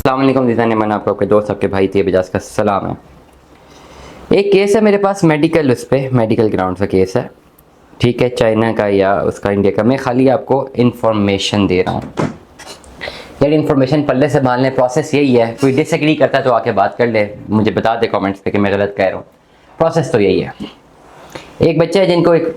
अस्सलाम वालेकुम दीदान, मैंने आपके दोस्त आपके भाई थे बजाज का सलाम है। एक केस है मेरे पास मेडिकल, उस पर मेडिकल ग्राउंड का केस है। ठीक है, चाइना का या उसका इंडिया का, मैं खाली आपको इन्फॉर्मेशन दे रहा हूँ यार। इन्फॉर्मेशन पल्ले से संभालने प्रोसेस यही है। कोई डिसएग्री करता है तो आके बात कर ले, मुझे बता दे कमेंट्स पे कि मैं गलत कह रहा हूँ। प्रोसेस तो यही है। एक बच्चा है जिनको एक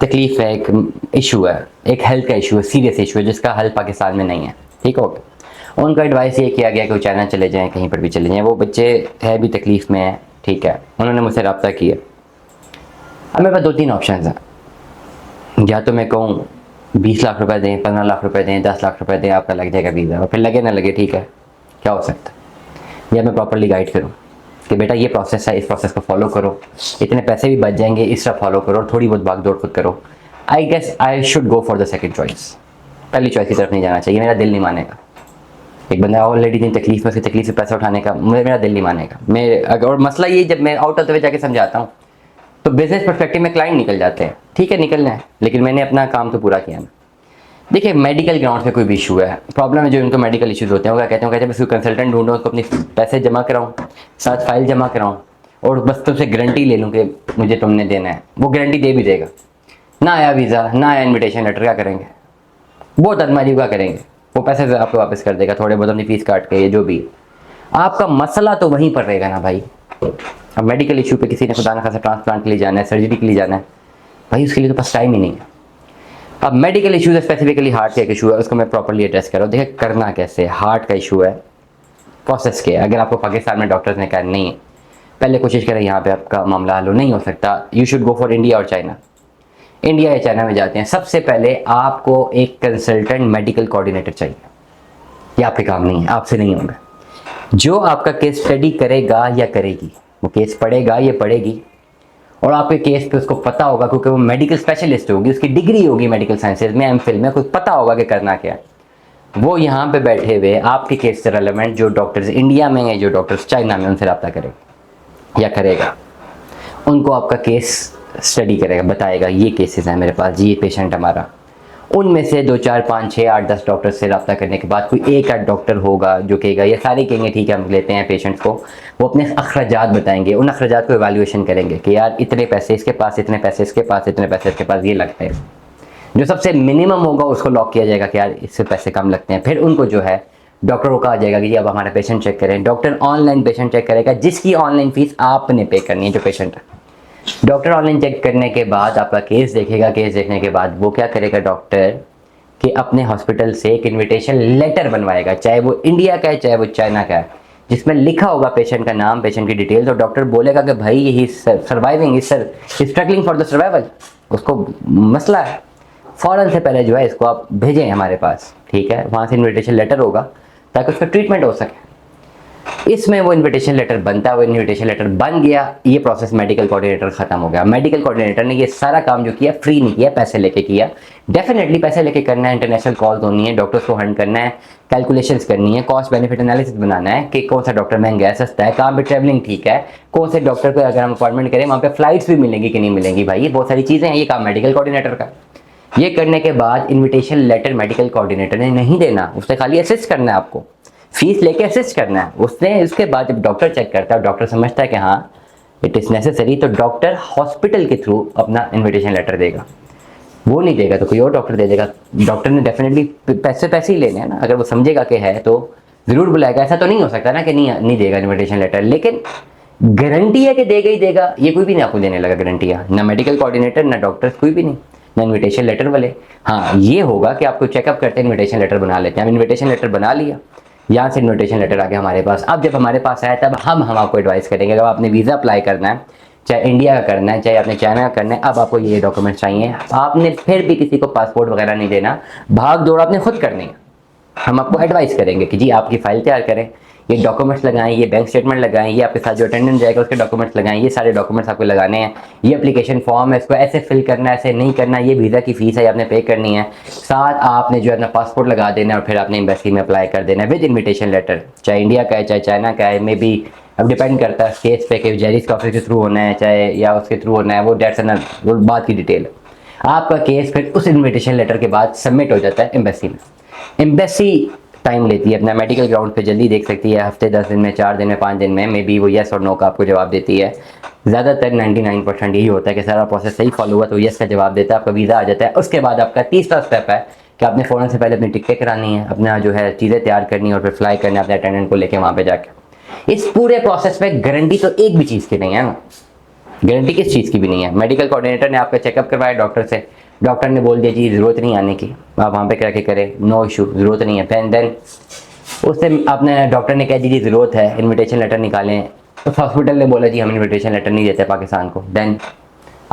तकलीफ है, एक इशू है, एक हेल्थ का इशू है, सीरियस इशू है जिसका हल पाकिस्तान में नहीं है। ठीक हो गया। उनका एडवाइस ये किया गया कि वो चाइना चले जाएं, कहीं पर भी चले जाएं। वो बच्चे है भी तकलीफ़ में है। ठीक है, उन्होंने मुझसे रब्ता किया। अब मेरे पास दो तीन ऑप्शन हैं। या तो मैं कहूँ 20 लाख रुपए दें, 15 लाख रुपए दें, 10 लाख रुपए दें, आपका लग जाएगा वीज़ा, और फिर लगे ना लगे ठीक है, क्या हो सकता है। या मैं प्रॉपरली गाइड करूँ कि बेटा ये प्रोसेस है, इस प्रोसेस को फॉलो करो, इतने पैसे भी बच जाएंगे, इस तरह फॉलो करो, और थोड़ी बहुत भाग दौड़ खुद करो। I guess I should go for the second choice. पहली चॉइस की तरफ नहीं जाना चाहिए, मेरा दिल नहीं मानेगा। एक बंदा ऑलरेडी इतनी तकलीफ में, उसकी तकलीफ से पैसा उठाने का मेरा दिल नहीं मानेगा। मैं अगर, और मसला ये, जब मैं आउट ऑफ द वे जाके समझाता हूँ तो बिजनेस परस्पेक्टिव में क्लाइंट निकल जाते हैं। ठीक है, निकलना है, लेकिन मैंने अपना काम तो पूरा किया ना। देखिए, मेडिकल ग्राउंड पे कोई भी इशू है, प्रॉब्लम है, जो इनको मेडिकल इश्यूज होते हैं, वो क्या कहते हैं, बस कंसल्टेंट ढूंढो, उसको अपनी पैसे जमा कराऊँ, साथ फाइल जमा कराऊँ, और बस तुमसे गारंटी ले लूँ कि मुझे तुमने देना है। वो गारंटी दे भी देगा, ना आया वीज़ा, ना आया इन्विटेशन लेटर, क्या करेंगे? बहुत अदमाजी का करेंगे। वो पैसे आपको वापस कर देगा, थोड़े बहुत अपनी फीस काट के, ये जो भी। आपका मसला तो वहीं पर रहेगा ना भाई। अब मेडिकल इशू पे किसी ने खुदा न खासा ट्रांसप्लांट के लिए जाना है, सर्जरी के लिए जाना है, भाई उसके लिए तो पास टाइम ही नहीं है। अब मेडिकल इशूज, स्पेसिफिकली हार्ट का एक इशू है, उसको मैं प्रॉपर्ली एड्रेस कर रहा हूँ। देखिए करना कैसे, हार्ट का इशू है, प्रोसेस के। अगर आपको पाकिस्तान में डॉक्टर्स ने कहा नहीं, पहले कोशिश करें यहाँ पे आपका मामला हल हो, नहीं हो सकता, you should go for India और चाइना। इंडिया या चाइना में जाते हैं, सबसे पहले आपको एक कंसल्टेंट मेडिकल कोऑर्डिनेटर चाहिए। ये आपके काम नहीं है, आपसे नहीं होगा। जो आपका केस स्टडी करेगा या करेगी, वो केस पढ़ेगा या पढ़ेगी, और आपके केस पे उसको पता होगा, क्योंकि वो मेडिकल स्पेशलिस्ट होगी, उसकी डिग्री होगी मेडिकल साइंसेज में, एमफिल में, कुछ पता होगा कि करना क्या है। वो यहाँ पे बैठे हुए आपके केस से रेलेवेंट जो डॉक्टर्स इंडिया में हैं, जो डॉक्टर्स चाइना में, उनसे रब्ता करेगा या करेगा। उनको आपका केस स्टडी करेगा, बताएगा ये केसेस हैं मेरे पास, ये पेशेंट हमारा। उनमें से 2 4 5 6 8 10 डॉक्टर से रब्ता करने के बाद कोई एक आध डॉक्टर होगा जो कहेगा, ये सारे कहेंगे ठीक है हम लेते हैं पेशेंट्स को। वो अपने अखराजात बताएंगे, उन अखराजात को इवैल्यूएशन करेंगे कि यार इतने पैसे इसके पास, इतने पैसे इसके पास, इतने पैसे इसके पास, ये लगते हैं। जो सबसे मिनिमम होगा उसको लॉक किया जाएगा कि यार इससे पैसे कम लगते हैं। फिर उनको जो है डॉक्टर को कहा जाएगा कि अब हमारा पेशेंट चेक करें। डॉक्टर ऑनलाइन पेशेंट चेक करेगा, जिसकी ऑनलाइन फीस आपने पे करनी है, जो पेशेंट है। डॉक्टर ऑनलाइन चेक करने के बाद आपका केस देखेगा। केस देखने के बाद वो क्या करेगा डॉक्टर, कि अपने हॉस्पिटल से एक इनविटेशन लेटर बनवाएगा, चाहे वो इंडिया का है चाहे वो चाइना का है, जिसमें लिखा होगा पेशेंट का नाम, पेशेंट की डिटेल्स, और डॉक्टर बोलेगा कि भाई ही surviving, is struggling for the survival, उसको मसला है, फ़ौरन से पहले जो है इसको आप भेजें हमारे पास। ठीक है, वहाँ से इन्विटेशन लेटर होगा ताकि उसका ट्रीटमेंट हो सके। इसमें वो इनविटेशन लेटर बनता है, वो इनविटेशन लेटर बन गया, ये प्रोसेस मेडिकल कोऑर्डिनेटर खत्म हो गया। मेडिकल कोऑर्डिनेटर ने ये सारा काम जो किया फ्री नहीं किया, पैसे लेके किया। डेफिनेटली पैसे लेके करना है, इंटरनेशनल कॉल्स होनी है, डॉक्टर्स को हंड करना है, कैलकुलेशंस करनी है, कॉस्ट बेनिफिट एनालिसिस बनाना है कि कौन सा डॉक्टर महंगा है, सस्ता है, कहाँ पे ट्रैवलिंग ठीक है, कौन से डॉक्टर को अगर हम अपॉइंटमेंट करें वहाँ पे फ्लाइट्स भी मिलेंगी कि नहीं मिलेंगी। भाई ये बहुत सारी चीज़ें हैं, ये काम मेडिकल कोऑर्डिनेटर का। ये करने के बाद इन्विटेशन लेटर मेडिकल कोऑर्डिनेटर ने नहीं देना, उससे खाली असिस्ट करना है, आपको फीस लेके असिस्ट करना है उसने। उसके बाद जब डॉक्टर चेक करता है, डॉक्टर समझता है कि हाँ इट इज़ नेसेसरी, तो डॉक्टर हॉस्पिटल के थ्रू अपना इन्विटेशन लेटर देगा। वो नहीं देगा तो कोई और डॉक्टर दे देगा। डॉक्टर ने डेफिनेटली पैसे ही लेने हैं ना, अगर वो समझेगा कि है तो ज़रूर बुलाएगा। ऐसा तो नहीं हो सकता ना कि नहीं देगा इन्विटेशन लेटर, लेकिन गारंटी है कि देगा ही देगा, ये कोई भी नहीं आपको देने लगा गारंटियाँ, ना मेडिकल कोऑर्डिनेटर ना डॉक्टर, कोई भी नहीं, ना इन्विटेशन लेटर वाले। हाँ ये होगा कि आपको चेकअप करते हैं, इन्विटेशन लेटर बना लेते हैं। हम इन्विटेशन लेटर बना लिया, यहाँ से इन्विटेशन लेटर आ गया हमारे पास। अब जब हमारे पास आया तब हम आपको एडवाइस करेंगे, अगर आपने वीज़ा अप्लाई करना है, चाहे इंडिया का करना है चाहे आपने चाइना का करना है, अब आपको ये डॉक्यूमेंट्स चाहिए। आपने फिर भी किसी को पासपोर्ट वगैरह नहीं देना, भाग दौड़ आपने खुद करनी है। हम आपको एडवाइस करेंगे कि जी आपकी फ़ाइल तैयार करें, ये डॉक्यूमेंट्स लगाएं, ये बैंक स्टेटमेंट लगाएं, ये आपके साथ जो अटेंडेंट जाएगा उसके डॉक्यूमेंट्स लगाएं, ये सारे डॉक्यूमेंट्स आपको लगाने हैं, ये एप्लीकेशन फॉर्म है, इसको ऐसे फिल करना है, ऐसे नहीं करना, ये वीज़ा की फ़ीस है आपने पे करनी है, साथ आपने जो है अपना पासपोर्ट लगा देना है, और फिर आपने एम्बेसी में अप्लाई कर देना है विद इन्विटेशन लेटर। चाहे इंडिया का है चाहे चाइना का है, मे बी अब डिपेंड करता है केस पे कि जेरिस का ऑफिस के थ्रू होना है चाहे या उसके थ्रू होना है, वो डेट्स एंड वो बात की डिटेल। आपका केस फिर उस इन्विटेशन लेटर के बाद सबमिट हो जाता है एम्बेसी में। एम्बेसी टाइम लेती है, अपना मेडिकल ग्राउंड पे जल्दी देख सकती है, हफ्ते 10 दिन में, 4 दिन में, 5 दिन में, मे बी वो येस और नो का आपको जवाब देती है। ज़्यादातर 99% यही होता है कि सारा प्रोसेस सही फॉलो हुआ तो येस का जवाब देता है, आपका वीज़ा आ जाता है। उसके बाद आपका तीसरा स्टेप है कि आपने फ़ौरन से पहले अपनी टिकटें करानी है, अपना जो है चीज़ें तैयार करनी है और फिर फ्लाई करना है अपने अटेंडेंट को लेके वहाँ पे जाके। इस पूरे प्रोसेस में गारंटी तो एक भी चीज़ की नहीं है ना, गारंटी किस चीज़ की भी नहीं है। मेडिकल कोऑर्डिनेटर ने आपका चेकअप करवाया डॉक्टर से, डॉक्टर ने बोल दिया जी ज़रूरत नहीं आने की, आप वहाँ पे करके करें, नो इशू, ज़रूरत नहीं है। देन उससे आपने डॉक्टर ने कह दी जी ज़रूरत है, इन्विटेशन लेटर निकालें। उस हॉस्पिटल ने बोला जी हम इन्विटेशन लेटर नहीं देते पाकिस्तान को। देन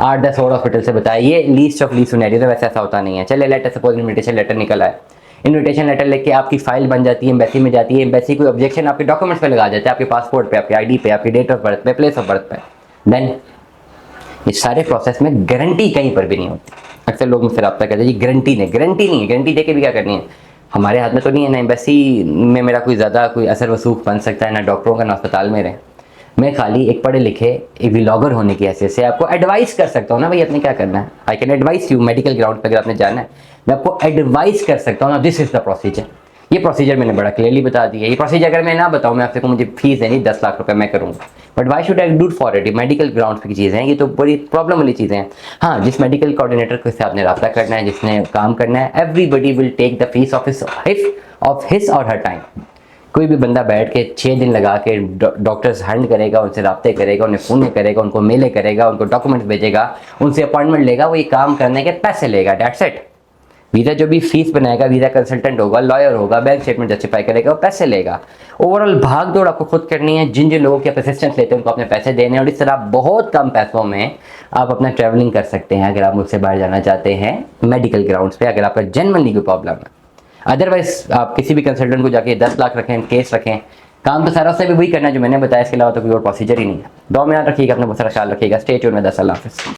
8-10 और हॉस्पिटल से बताया, ये लीस्ट ऑफ लीस्ट सिनेरियो है, वैसे ऐसा होता नहीं है। चले लेटर सपोज इन्विटेशन लेटर निकल आए, इन्विटेशन लेटर लेके आपकी फाइल बन जाती है, एम्बेसी में जाती है, एम्बेसी कोई ऑब्जेक्शन आपके डॉक्यूमेंट्स पे लगा जाता है, आपके पासपोर्ट पे, आपके आईडी पे, आपकी डेट ऑफ बर्थ पे, प्लेस ऑफ बर्थ पे। देन इस सारे प्रोसेस में गारंटी कहीं पर भी नहीं होती। अक्सर लोग मुझसे रब्ता कहते हैं जी गारंटी नहीं, गारंटी नहीं है, गारंटी दे के भी क्या करनी है, हमारे हाथ में तो नहीं है ना एम्बेसी में मेरा कोई ज़्यादा कोई असर वसूख बन सकता है, ना डॉक्टरों का ना अस्पताल में रहे। मैं खाली एक पढ़े लिखे एक व्लॉगर होने की हैसियत से आपको एडवाइस कर सकता हूँ ना भाई आपने क्या करना है। I can advice you, medical ground पर अगर आपने जाना है मैं आपको एडवाइस कर सकता हूँ ना, दिस इज़ द प्रोसीजर। ये प्रोसीजर मैंने बड़ा क्लियरली बता दिया है। ये प्रोसीजर अगर मैं ना बताऊँ, मैं आपसे को मुझे फीस देनी 10 लाख रुपए मैं करूँगा, but why should I do for it. Medical ground की चीज़ें हैं, ये तो बड़ी प्रॉब्लम वाली चीज़ें हैं। हाँ, जिस मेडिकल कोऑर्डिनेटर को इससे आपने रब्ता करना है, जिसने काम करना है, everybody will take the fees of his or her time. कोई भी बंदा बैठ के 6 दिन लगा के डॉक्टर्स हैंड करेगा, उनसे रब्ते करेगा, उन्हें फ़ोन करेगा, उनको मेले करेगा, उनको डॉक्यूमेंट्स भेजेगा, उनसे अपॉइंटमेंट लेगा, वो ये काम करने के पैसे लेगा, डेट्स इट। वीज़ा जो भी फीस बनाएगा, वीज़ा कंसल्टेंट होगा, लॉयर होगा, बैंक स्टेटमेंट जस्टिफाई करेगा, वो पैसे लेगा। ओवरऑल भाग दौड़ आपको खुद करनी है। जिन जिन लोगों की आप असिस्टेंस लेते हैं उनको अपने पैसे देने हैं, और इस तरह बहुत कम पैसों में आप अपना ट्रैवलिंग कर सकते हैं अगर आप मुझसे बाहर जाना चाहते हैं मेडिकल ग्राउंड्स पे, अगर आपका जेन्युइनली कोई प्रॉब्लम है। अदरवाइज आप किसी भी कंसल्टेंट को जाके 10 लाख रखें, केस रखें, काम तो सारा उससे भी वही करना है जो मैंने बताया, इसके अलावा तो कोई और प्रोसीजर ही नहीं है। दुआ में याद रखिएगा, अपना बहुत सारा ख्याल रखिएगा। स्टे ट्यून्ड में। अल्लाह हाफ़िज़।